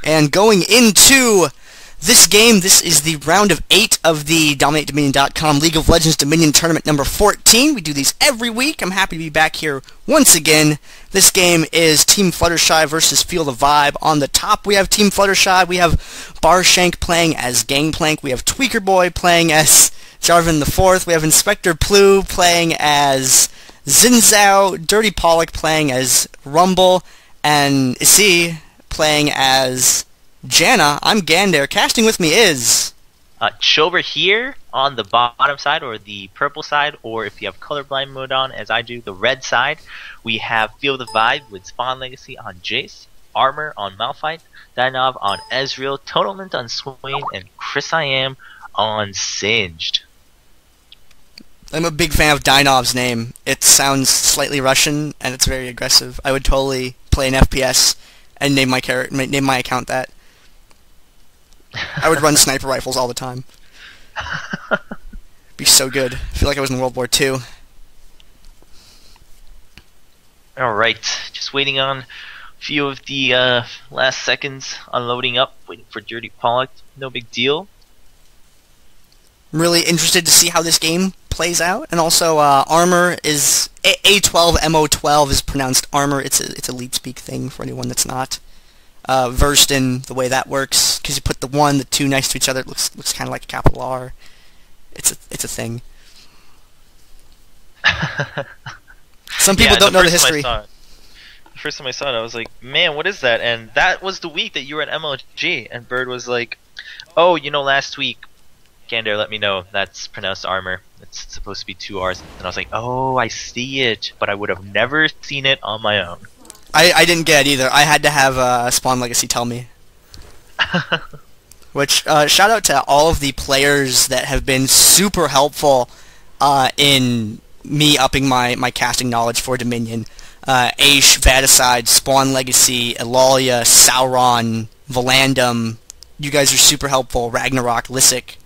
And going into this game, this is the round of 8 of the DominateDominion.com League of Legends Dominion Tournament number 14. We do these every week. I'm happy to be back here once again. This game is Team Fluttershy versus Feel the Vibe. On the top, we have Team Fluttershy. We have Barshank playing as Gangplank. We have Tweakerboy playing as Jarvan IV. We have InspectorPlue playing as Xin, Dirty Pollock playing as Rumble, and isii playing as Janna. I'm Gander. Casting with me is Chober here on the bottom side, or the purple side, or if you have colorblind mode on, as I do, the red side. We have Feel the Vibe with Spawnlegacy on Jayce, Armor on Malphite, Dienovv on Ezreal, Totalment on Swain, and Chris I Am on Singed. I'm a big fan of Dienovv's name. It sounds slightly Russian, and it's very aggressive. I would totally play an FPS and name my account that. I would run sniper rifles all the time. Be so good. I feel like I was in World War II. Alright, just waiting on a few of the last seconds unloading up, waiting for Dirty Pollock. No big deal. I'm really interested to see how this game plays out, and also Armor is A12, MO12 is pronounced Armor. It's a leap speak thing for anyone that's not versed in the way that works, because you put the 1, the 2 next to each other. It looks kind of like a capital R. It's a thing. Some people don't know the history. The first time I saw it, I was like, man, what is that? And that was the week that you were at MLG, and Bird was like, oh, you know, last week Gander let me know that's pronounced Armor. It's supposed to be 2 R's. And I was like, oh, I see it, but I would have never seen it on my own. I didn't get it either. I had to have Spawnlegacy tell me. Which, shout out to all of the players that have been super helpful in me upping my casting knowledge for Dominion. Aish, Vadicide, Spawnlegacy, Eulalia, Sauron, Valandum. You guys are super helpful. Ragnarok, Lysic.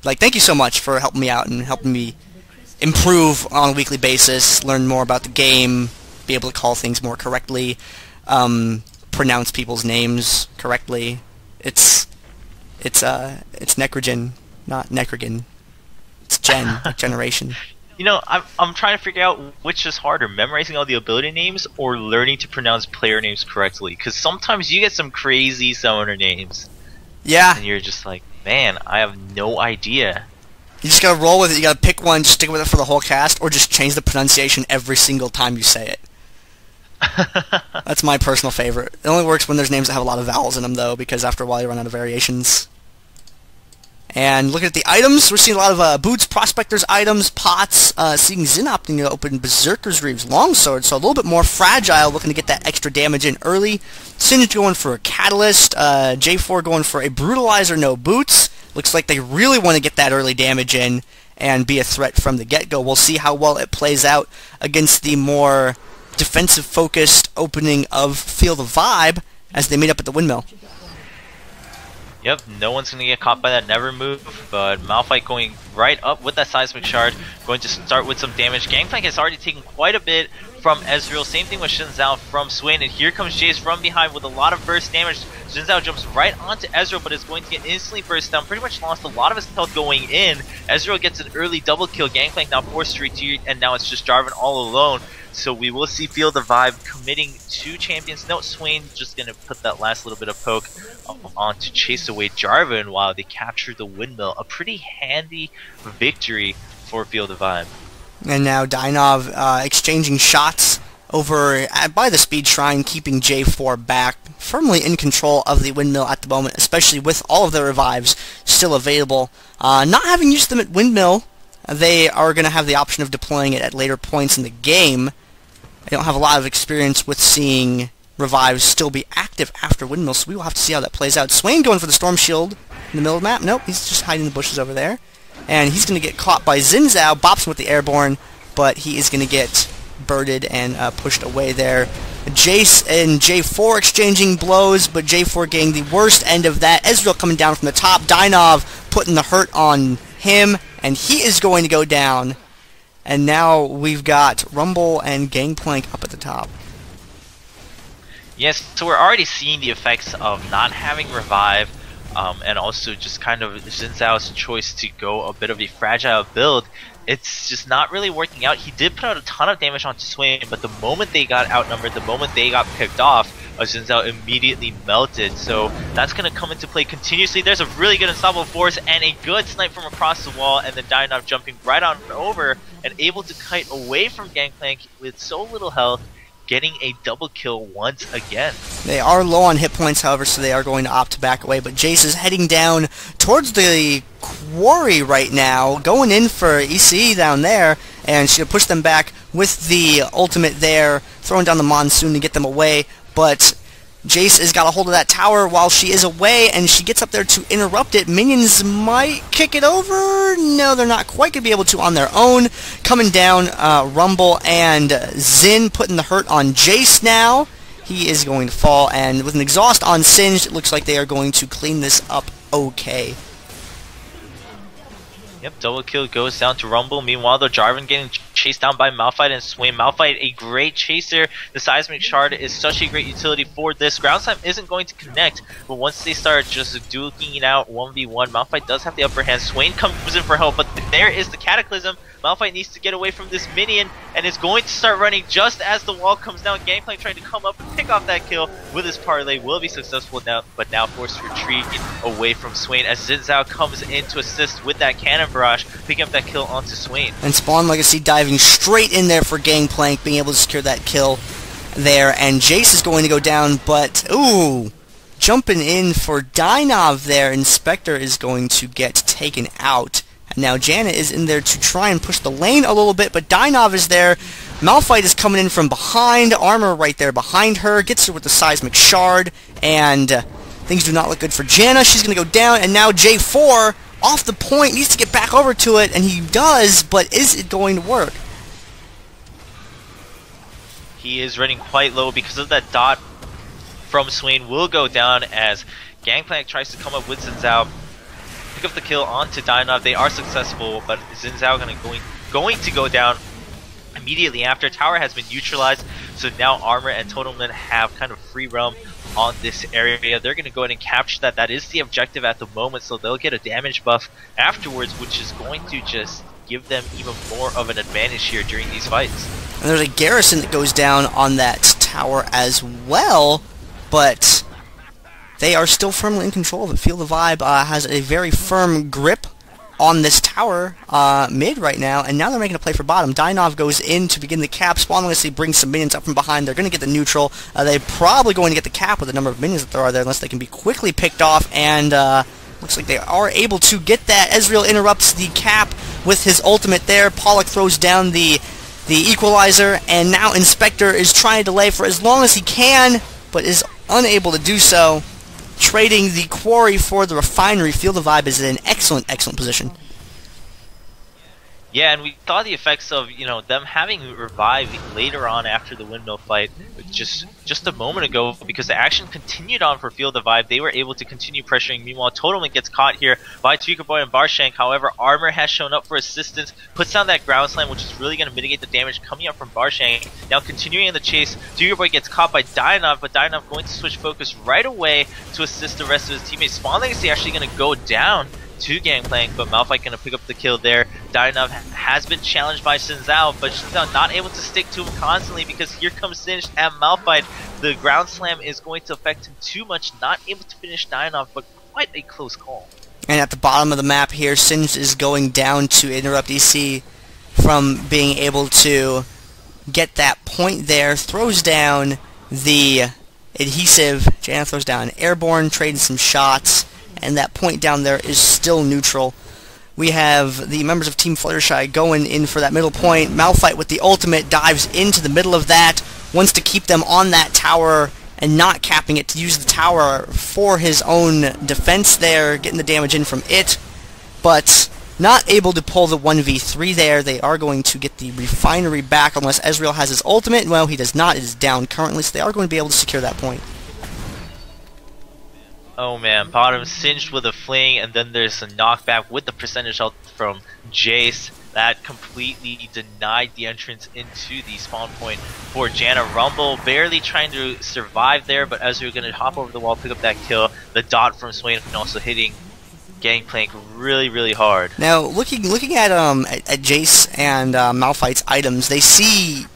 Like, thank you so much for helping me out and helping me improve on a weekly basis, learn more about the game, be able to call things more correctly, pronounce people's names correctly. It's Necrogen, not Necrogen. It's Gen, like generation. You know, I'm trying to figure out which is harder, memorizing all the ability names or learning to pronounce player names correctly. Because sometimes you get some crazy summoner names. Yeah. And you're just like, man, I have no idea. You just gotta roll with it. You gotta pick one, stick with it for the whole cast, or just change the pronunciation every single time you say it. That's my personal favorite. It only works when there's names that have a lot of vowels in them, though, because after a while you run out of variations. And looking at the items, we're seeing a lot of boots, prospectors items, pots, seeing Xin opting to open Berserker's Reeves Longsword, so a little bit more fragile, looking to get that extra damage in early. Singed going for a Catalyst, J4 going for a Brutalizer, no boots. Looks like they really want to get that early damage in and be a threat from the get-go. We'll see how well it plays out against the more defensive-focused opening of Feel the Vibe as they meet up at the windmill. Yep, no one's going to get caught by that never move, but Malphite going right up with that Seismic Shard, going to start with some damage. Gangplank has already taken quite a bit from Ezreal, same thing with Xin from Swain, and here comes Jayce from behind with a lot of burst damage. Xin jumps right onto Ezreal, but is going to get instantly burst down, pretty much lost a lot of his health going in. Ezreal gets an early double kill, Gangplank now forced to retreat, and now it's just Jarvan all alone. So we will see Feel the Vibe committing 2 champions. No, Swain just going to put that last little bit of poke on to chase away Jarvan while they capture the windmill. A pretty handy victory for Feel the Vibe. And now Dienovv exchanging shots over by the Speed Shrine, keeping J4 back, firmly in control of the windmill at the moment, especially with all of the revives still available. Not having used them at windmill, they are going to have the option of deploying it at later points in the game. I don't have a lot of experience with seeing revives still be active after windmill, so we will have to see how that plays out. Swain going for the Storm Shield in the middle of the map. Nope, he's just hiding in the bushes over there. And he's going to get caught by Xin, bops him with the Airborne, but he is going to get birded and pushed away there. Jayce and J4 exchanging blows, but J4 getting the worst end of that. Ezreal coming down from the top. Dienovv putting the hurt on him, and he is going to go down. And now we've got Rumble and Gangplank up at the top. Yes, so we're already seeing the effects of not having Revive, and also just kind of Xin Zhao's choice to go a bit of a fragile build. It's just not really working out. He did put out a ton of damage onto Swain, but the moment they got outnumbered, the moment they got picked off, Xin Zhao immediately melted. So that's going to come into play continuously. There's a really good unstoppable force and a good snipe from across the wall, and then Dienovv jumping right on over and able to kite away from Gangplank with so little health, getting a double kill once again. They are low on hit points, however, so they are going to opt to back away, but Jayce is heading down towards the quarry right now, going in for isii down there, and she'll push them back with the ultimate there, throwing down the monsoon to get them away, but Jayce has got a hold of that tower while she is away, and she gets up there to interrupt it. Minions might kick it over. No, they're not quite going to be able to on their own. Coming down, Rumble and Xin putting the hurt on Jayce now. He is going to fall, and with an exhaust on Singed, it looks like they are going to clean this up okay. Yep, double kill goes down to Rumble. Meanwhile, the Jarvan getting chased down by Malphite and Swain. Malphite, a great chaser. The Seismic Shard is such a great utility for this. Ground Slam isn't going to connect, but once they start just duking it out 1v1, Malphite does have the upper hand. Swain comes in for help, but there is the Cataclysm. Malphite needs to get away from this minion and is going to start running just as the wall comes down. Gangplank trying to come up and pick off that kill with his parlay. Will be successful now, but now forced to retreat away from Swain as Xin Zhao comes in to assist with that cannon barrage, picking up that kill onto Swain. And Spawnlegacy diving straight in there for Gangplank, being able to secure that kill there. And Jayce is going to go down, but ooh, jumping in for Dienovv there. Inspector is going to get taken out. And now Janna is in there to try and push the lane a little bit, but Dienovv is there. Malphite is coming in from behind, armor right there behind her, gets her with the Seismic Shard, and things do not look good for Janna. She's going to go down, and now J4 off the point, needs to get back over to it, and he does, but is it going to work? He is running quite low because of that dot from Swain will go down as Gangplank tries to come up with Xin Zhao, pick up the kill onto Dienovv. They are successful, but Xin Zhao going to go down immediately after. Tower has been neutralized, so now Armor and Totalment have kind of free roam on this area. They're going to go ahead and capture that. That is the objective at the moment, so they'll get a damage buff afterwards, which is going to just give them even more of an advantage here during these fights. And there's a Garrison that goes down on that tower as well, but they are still firmly in control of it. Feel the Vibe has a very firm grip on this tower mid right now, and now they're making a play for bottom. Dienovv goes in to begin the cap. Spawnlegacy brings some minions up from behind. They're going to get the neutral. They're probably going to get the cap with the number of minions that there are there, unless they can be quickly picked off, and looks like they are able to get that. Ezreal interrupts the cap with his ultimate there. Pollock throws down the equalizer, and now Inspector is trying to delay for as long as he can, but is unable to do so. Trading the quarry for the refinery. Feel the Vibe is in an excellent position. Yeah, and we saw the effects of, you know, them having Revive later on after the windmill fight just a moment ago, because the action continued on for Feel the Vibe. They were able to continue pressuring. Meanwhile, Totalment gets caught here by Tweakerboy and Barshank. However, Armor has shown up for assistance, puts down that ground slam, which is really going to mitigate the damage coming up from Barshank. Now continuing in the chase, Tweakerboy gets caught by Dienovv, but Dienovv going to switch focus right away to assist the rest of his teammates. Spawnlegacy actually going to go down to Gangplank, but Malphite going to pick up the kill there. Dienovv has been challenged by Xin Zhao, but Xin Zhao not able to stick to him constantly because here comes Singed and Malphite. The ground slam is going to affect him too much, not able to finish Dienovv, but quite a close call. And at the bottom of the map here, Singed is going down to interrupt EC from being able to get that point there. Throws down the adhesive. Janna throws down Airborne, trading some shots, and that point down there is still neutral. We have the members of Team Fluttershy going in for that middle point. Malphite with the ultimate dives into the middle of that, wants to keep them on that tower and not capping it, to use the tower for his own defense there, getting the damage in from it, but not able to pull the 1v3 there. They are going to get the refinery back unless Ezreal has his ultimate. Well, he does not. It is down currently, so they are going to be able to secure that point. Oh man, bottom Singed with a fling, and then there's a knockback with the percentage health from Jayce. that completely denied the entrance into the spawn point for Janna. Rumble barely trying to survive there, but Ezreal going to hop over the wall, pick up that kill. The dot from Swain and also hitting Gangplank really hard. Now, looking at Jayce and Malphite's items, they see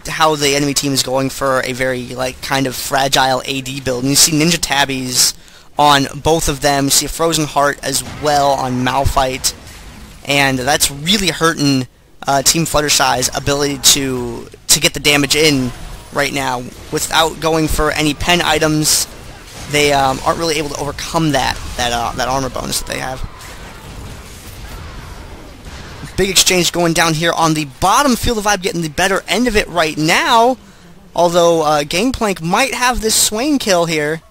how the enemy team is going for a very kind of fragile AD build. And you see Ninja Tabbies on both of them. You see a Frozen Heart as well on Malphite, and that's really hurting Team Fluttershy's ability to get the damage in right now. Without going for any pen items, they aren't really able to overcome that armor bonus that they have. Big exchange going down here on the bottom. Feel the Vibe getting the better end of it right now. Although Gangplank might have this Swain kill here,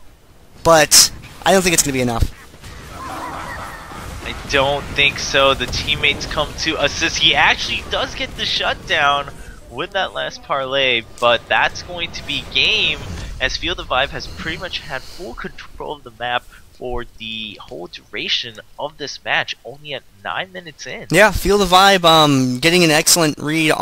but I don't think it's going to be enough. I don't think so. The teammates come to assist. He actually does get the shutdown with that last parlay, but that's going to be game, as Feel the Vibe has pretty much had full control of the map for the whole duration of this match, only at 9 minutes in. Yeah, Feel the Vibe getting an excellent read